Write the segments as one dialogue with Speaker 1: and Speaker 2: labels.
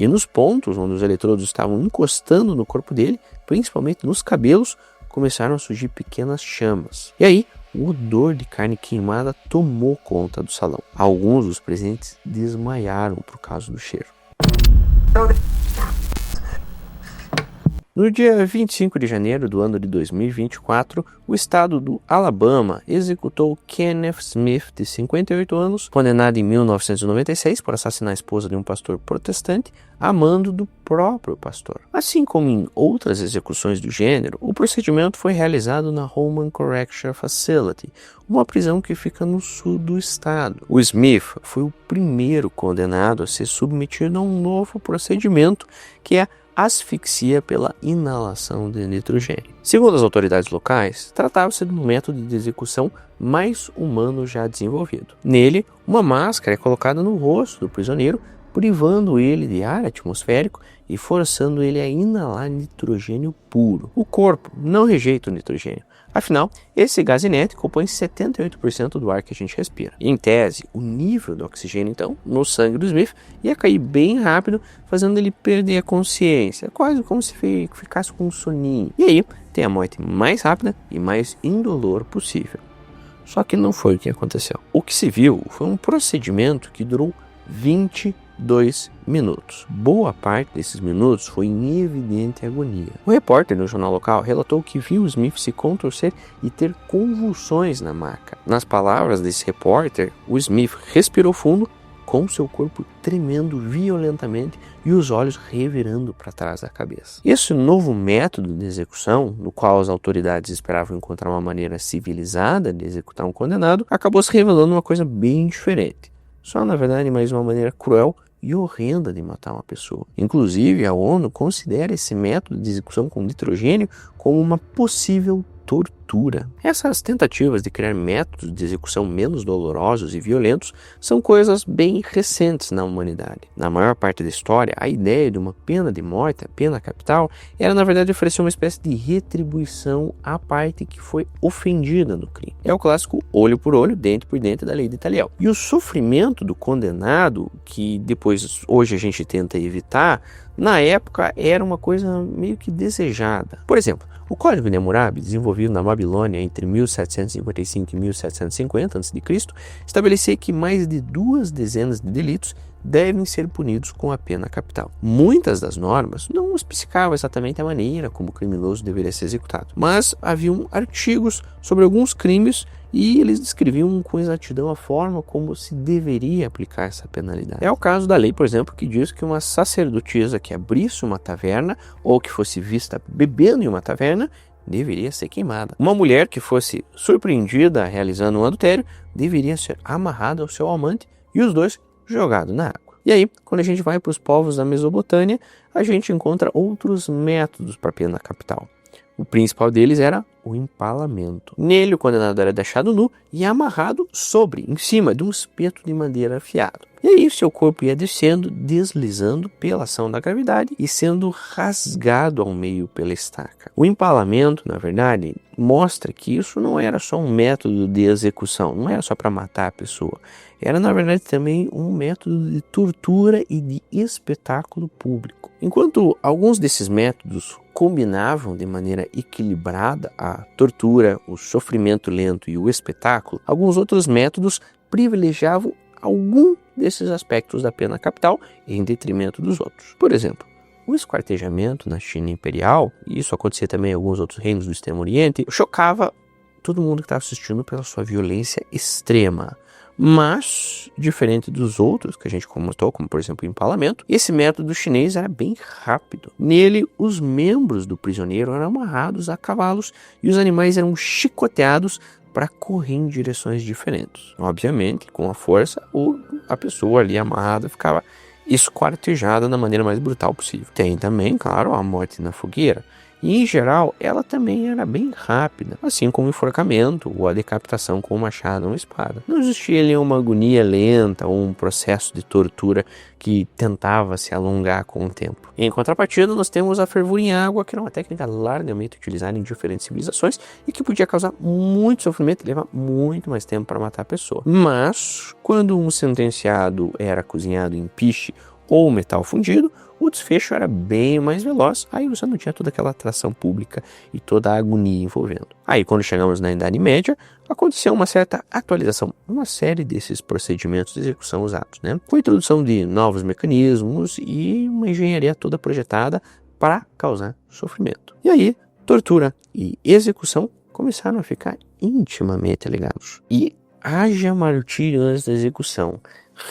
Speaker 1: E nos pontos onde os eletrodos estavam encostando no corpo dele, principalmente nos cabelos, começaram a surgir pequenas chamas. E aí, o odor de carne queimada tomou conta do salão. Alguns dos presentes desmaiaram por causa do cheiro. No dia 25 de janeiro do ano de 2024, o estado do Alabama executou Kenneth Smith, de 58 anos, condenado em 1996 por assassinar a esposa de um pastor protestante, a mando do próprio pastor. Assim como em outras execuções do gênero, o procedimento foi realizado na Holman Correctional Facility, uma prisão que fica no sul do estado. O Smith foi o primeiro condenado a ser submetido a um novo procedimento, que é asfixia pela inalação de nitrogênio. Segundo as autoridades locais, tratava-se de um método de execução mais humano já desenvolvido. Nele, uma máscara é colocada no rosto do prisioneiro, privando ele de ar atmosférico e forçando ele a inalar nitrogênio puro. O corpo não rejeita o nitrogênio. Afinal, esse gás inerte compõe 78% do ar que a gente respira. Em tese, o nível do oxigênio, então, no sangue do Smith ia cair bem rápido, fazendo ele perder a consciência, quase como se ficasse com um soninho. E aí, tem a morte mais rápida e mais indolor possível. Só que não foi o que aconteceu. O que se viu foi um procedimento que durou 22 minutos. Boa parte desses minutos foi em evidente agonia. O repórter no jornal local relatou que viu Smith se contorcer e ter convulsões na maca. Nas palavras desse repórter, o Smith respirou fundo, com seu corpo tremendo violentamente e os olhos revirando para trás da cabeça. Esse novo método de execução, no qual as autoridades esperavam encontrar uma maneira civilizada de executar um condenado, acabou se revelando uma coisa bem diferente. Só, na verdade, mais uma maneira cruel e horrenda de matar uma pessoa. Inclusive, a ONU considera esse método de execução com nitrogênio como uma possível tortura. Essas tentativas de criar métodos de execução menos dolorosos e violentos são coisas bem recentes na humanidade. Na maior parte da história, a ideia de uma pena de morte, a pena capital, era na verdade oferecer uma espécie de retribuição à parte que foi ofendida no crime. É o clássico olho por olho, dente por dente da lei de Italião. E o sofrimento do condenado, que depois hoje a gente tenta evitar, na época era uma coisa meio que desejada. Por exemplo, o Código de Hammurabi, desenvolvido na Babilônia entre 1755 e 1750 a.C., estabelecia que mais de 2 dezenas de delitos devem ser punidos com a pena capital. Muitas das normas não especificavam exatamente a maneira como o criminoso deveria ser executado, mas haviam artigos sobre alguns crimes e eles descreviam com exatidão a forma como se deveria aplicar essa penalidade. É o caso da lei, por exemplo, que diz que uma sacerdotisa que abrisse uma taverna ou que fosse vista bebendo em uma taverna deveria ser queimada. Uma mulher que fosse surpreendida realizando um adultério deveria ser amarrada ao seu amante e os dois jogados na água. E aí, quando a gente vai para os povos da Mesopotâmia, a gente encontra outros métodos para a pena capital. O principal deles era o empalamento. Nele, o condenado era deixado nu e amarrado em cima de um espeto de madeira afiado. E aí, seu corpo ia descendo, deslizando pela ação da gravidade e sendo rasgado ao meio pela estaca. O empalamento, na verdade, mostra que isso não era só um método de execução, não era só para matar a pessoa. Era, na verdade, também um método de tortura e de espetáculo público. Enquanto alguns desses métodos combinavam de maneira equilibrada a tortura, o sofrimento lento e o espetáculo, alguns outros métodos privilegiavam algum desses aspectos da pena capital em detrimento dos outros. Por exemplo, o esquartejamento na China imperial, e isso acontecia também em alguns outros reinos do Extremo Oriente, chocava todo mundo que estava assistindo pela sua violência extrema. Mas, diferente dos outros que a gente comentou, como por exemplo o empalamento, esse método chinês era bem rápido. Nele, os membros do prisioneiro eram amarrados a cavalos e os animais eram chicoteados para correr em direções diferentes. Obviamente, com a força, a pessoa ali amarrada ficava esquartejada da maneira mais brutal possível. Tem também, claro, a morte na fogueira. E, em geral, ela também era bem rápida, assim como o enforcamento ou a decapitação com um machado ou uma espada. Não existia ali uma agonia lenta ou um processo de tortura que tentava se alongar com o tempo. Em contrapartida, nós temos a fervura em água, que era uma técnica largamente utilizada em diferentes civilizações e que podia causar muito sofrimento e levar muito mais tempo para matar a pessoa. Mas, quando um sentenciado era cozinhado em piche ou metal fundido, o desfecho era bem mais veloz, aí você não tinha toda aquela atração pública e toda a agonia envolvendo. Aí quando chegamos na Idade Média, aconteceu uma certa atualização, uma série desses procedimentos de execução usados, né? Com a introdução de novos mecanismos e uma engenharia toda projetada para causar sofrimento. E aí, tortura e execução começaram a ficar intimamente ligados. E haja martírio antes da execução.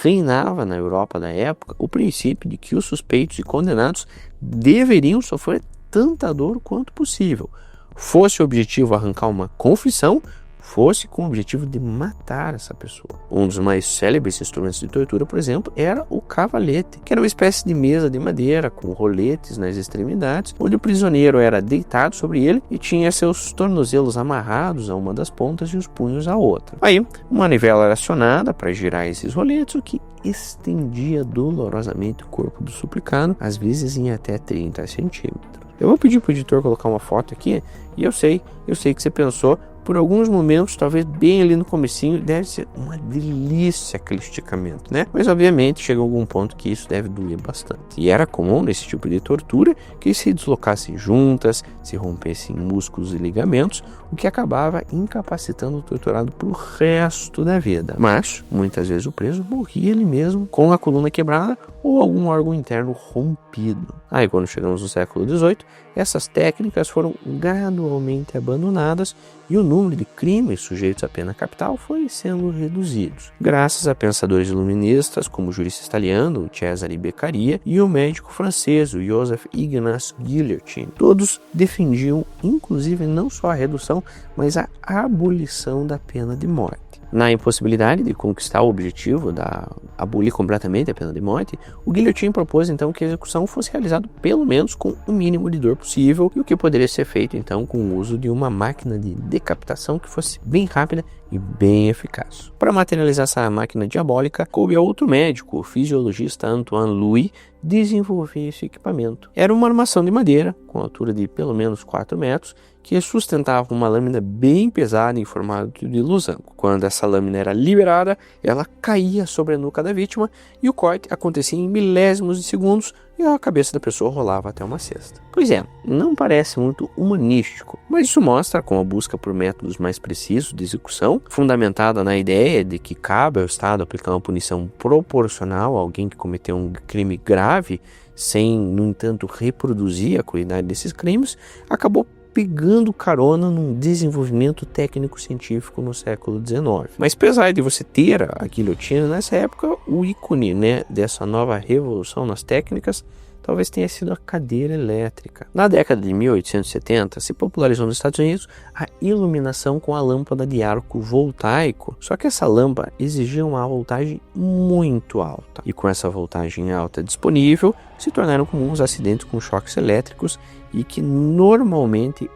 Speaker 1: Reinava na Europa da época o princípio de que os suspeitos e condenados deveriam sofrer tanta dor quanto possível. Fosse o objetivo arrancar uma confissão, fosse com o objetivo de matar essa pessoa. Um dos mais célebres instrumentos de tortura, por exemplo, era o cavalete, que era uma espécie de mesa de madeira com roletes nas extremidades, onde o prisioneiro era deitado sobre ele e tinha seus tornozelos amarrados a uma das pontas e os punhos à outra. Aí, uma manivela era acionada para girar esses roletes, o que estendia dolorosamente o corpo do suplicado, às vezes em até 30 centímetros. Eu vou pedir para o editor colocar uma foto aqui, e eu sei que você pensou, por alguns momentos, talvez bem ali no comecinho, deve ser uma delícia aquele esticamento, né? Mas obviamente chega a algum ponto que isso deve doer bastante. E era comum nesse tipo de tortura que se deslocassem juntas, se rompessem músculos e ligamentos, o que acabava incapacitando o torturado pro resto da vida. Mas, muitas vezes o preso morria ele mesmo com a coluna quebrada ou algum órgão interno rompido. Aí quando chegamos no século XVIII, essas técnicas foram gradualmente abandonadas e o número de crimes sujeitos à pena capital foi sendo reduzido, graças a pensadores iluministas como o jurista italiano Cesare Beccaria e o médico francês o Joseph Ignace Guillotin. Todos defendiam inclusive não só a redução, mas a abolição da pena de morte. Na impossibilidade de conquistar o objetivo da abolir completamente a pena de morte, o Guillotin propôs então que a execução fosse realizada pelo menos com o mínimo de dor possível, e o que poderia ser feito então com o uso de uma máquina de decapitação que fosse bem rápida e bem eficaz. Para materializar essa máquina diabólica, coube a outro médico, o fisiologista Antoine Louis, desenvolver esse equipamento. Era uma armação de madeira, com altura de pelo menos 4 metros, que sustentava uma lâmina bem pesada em formato de losango. Quando essa lâmina era liberada, ela caía sobre a nuca da vítima e o corte acontecia em milésimos de segundos e a cabeça da pessoa rolava até uma cesta. Pois é, não parece muito humanístico, mas isso mostra como a busca por métodos mais precisos de execução, fundamentada na ideia de que cabe ao Estado aplicar uma punição proporcional a alguém que cometeu um crime grave, sem, no entanto, reproduzir a crueldade desses crimes, acabou pegando carona num desenvolvimento técnico-científico no século XIX. Mas apesar de você ter a guilhotina nessa época, o ícone, dessa nova revolução nas técnicas talvez tenha sido a cadeira elétrica. Na década de 1870, se popularizou nos Estados Unidos a iluminação com a lâmpada de arco voltaico, só que essa lâmpada exigia uma voltagem muito alta. E com essa voltagem alta disponível, se tornaram comuns acidentes com choques elétricos e que normalmente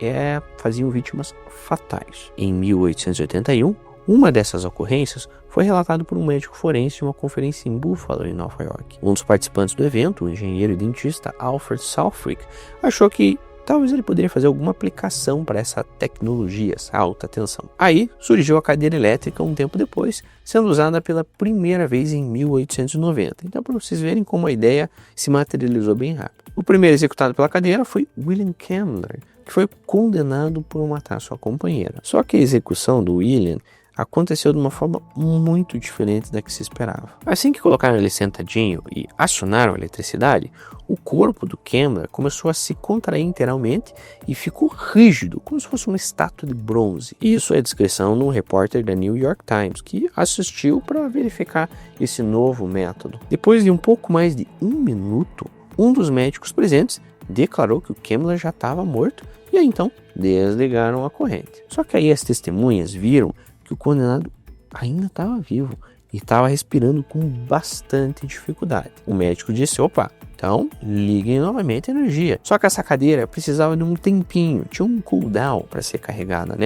Speaker 1: faziam vítimas fatais. Em 1881, uma dessas ocorrências foi relatada por um médico forense em uma conferência em Buffalo, em Nova York. Um dos participantes do evento, o engenheiro e dentista Alfred Southwick, achou que talvez ele poderia fazer alguma aplicação para essa tecnologia, essa alta tensão. Aí surgiu a cadeira elétrica um tempo depois, sendo usada pela primeira vez em 1890. Então, para vocês verem como a ideia se materializou bem rápido. O primeiro executado pela cadeira foi William Kemmler, que foi condenado por matar sua companheira. Só que a execução do William aconteceu de uma forma muito diferente da que se esperava. Assim que colocaram ele sentadinho e acionaram a eletricidade, o corpo do Kemmler começou a se contrair inteiramente e ficou rígido, como se fosse uma estátua de bronze. Isso é a descrição de um repórter da New York Times, que assistiu para verificar esse novo método. Depois de um pouco mais de 1 minuto, um dos médicos presentes declarou que o Kemmler já estava morto e aí então desligaram a corrente. Só que aí as testemunhas viram que o condenado ainda estava vivo e estava respirando com bastante dificuldade. O médico disse: opa, então liguem novamente a energia. Só que essa cadeira precisava de um tempinho, tinha um cooldown para ser carregada,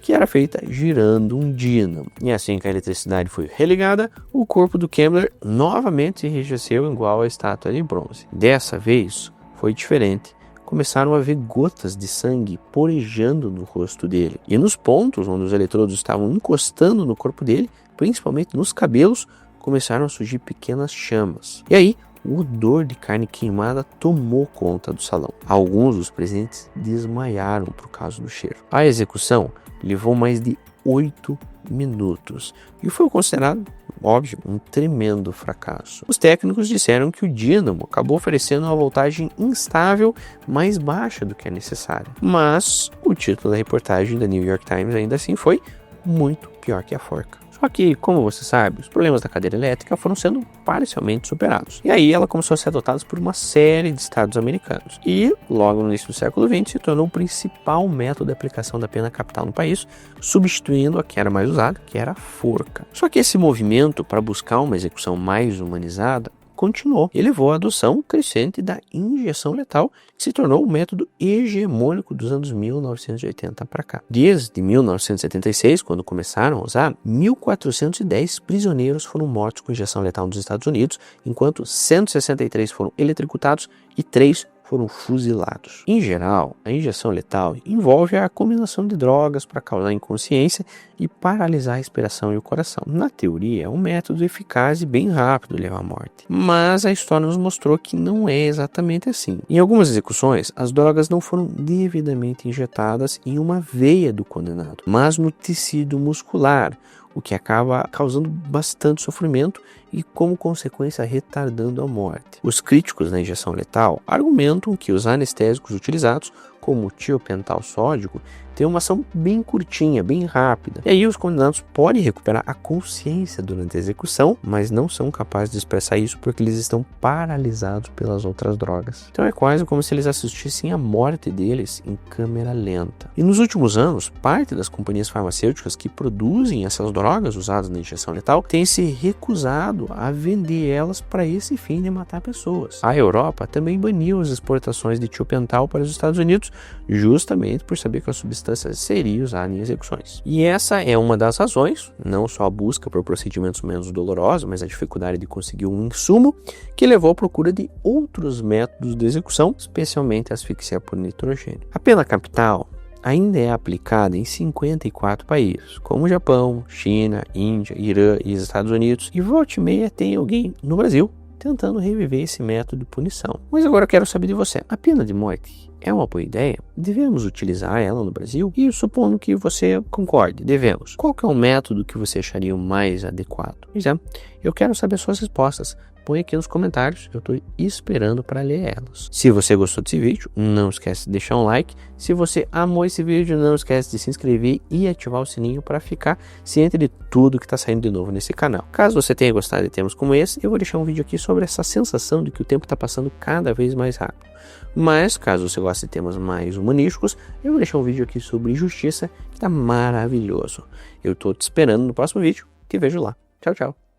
Speaker 1: que era feita girando um dínamo. E assim que a eletricidade foi religada, o corpo do Kemmler novamente se enrijeceu igual a estátua de bronze. Dessa vez foi diferente. Começaram a ver gotas de sangue porejando no rosto dele. E nos pontos onde os eletrodos estavam encostando no corpo dele, principalmente nos cabelos, começaram a surgir pequenas chamas. E aí, o odor de carne queimada tomou conta do salão. Alguns dos presentes desmaiaram por causa do cheiro. A execução levou mais de 8 minutos e foi considerado, óbvio, um tremendo fracasso. Os técnicos disseram que o dínamo acabou oferecendo uma voltagem instável mais baixa do que é necessária. Mas o título da reportagem da New York Times ainda assim foi muito pior que a forca. Só que, como você sabe, os problemas da cadeira elétrica foram sendo parcialmente superados. E aí ela começou a ser adotada por uma série de estados americanos. E, logo no início do século XX, se tornou o principal método de aplicação da pena capital no país, substituindo a que era mais usada, que era a forca. Só que esse movimento para buscar uma execução mais humanizada continuou e levou à adoção crescente da injeção letal, que se tornou o método hegemônico dos anos 1980 para cá. Desde 1976, quando começaram a usar, 1.410 prisioneiros foram mortos com injeção letal nos Estados Unidos, enquanto 163 foram eletrocutados e 3 foram fuzilados. Em geral, a injeção letal envolve a combinação de drogas para causar inconsciência e paralisar a respiração e o coração. Na teoria, é um método eficaz e bem rápido de levar à morte. Mas a história nos mostrou que não é exatamente assim. Em algumas execuções, as drogas não foram devidamente injetadas em uma veia do condenado, mas no tecido muscular, o que acaba causando bastante sofrimento e, como consequência, retardando a morte. Os críticos da injeção letal argumentam que os anestésicos utilizados, como o tiopental sódico, têm uma ação bem curtinha, bem rápida. E aí os condenados podem recuperar a consciência durante a execução, mas não são capazes de expressar isso porque eles estão paralisados pelas outras drogas. Então é quase como se eles assistissem à morte deles em câmera lenta. E nos últimos anos, parte das companhias farmacêuticas que produzem essas drogas usadas na injeção letal têm se recusado a vender elas para esse fim de matar pessoas. A Europa também baniu as exportações de tiopental para os Estados Unidos, justamente por saber que a substância seria usada em execuções. E essa é uma das razões, não só a busca por procedimentos menos dolorosos, mas a dificuldade de conseguir um insumo, que levou à procura de outros métodos de execução, especialmente a asfixia por nitrogênio. A pena capital ainda é aplicada em 54 países, como Japão, China, Índia, Irã e Estados Unidos, e volta e meia tem alguém no Brasil tentando reviver esse método de punição. Mas agora eu quero saber de você, a pena de morte é uma boa ideia? Devemos utilizar ela no Brasil? E supondo que você concorde, devemos. Qual que é o método que você acharia o mais adequado? Pois é, eu quero saber suas respostas. Põe aqui nos comentários, eu estou esperando para ler elas. Se você gostou desse vídeo, não esquece de deixar um like. Se você amou esse vídeo, não esquece de se inscrever e ativar o sininho para ficar ciente de tudo que está saindo de novo nesse canal. Caso você tenha gostado de temas como esse, eu vou deixar um vídeo aqui sobre essa sensação de que o tempo está passando cada vez mais rápido. Mas, caso você goste de temas mais humanísticos, eu vou deixar um vídeo aqui sobre justiça que está maravilhoso. Eu estou te esperando no próximo vídeo. Te vejo lá. Tchau, tchau.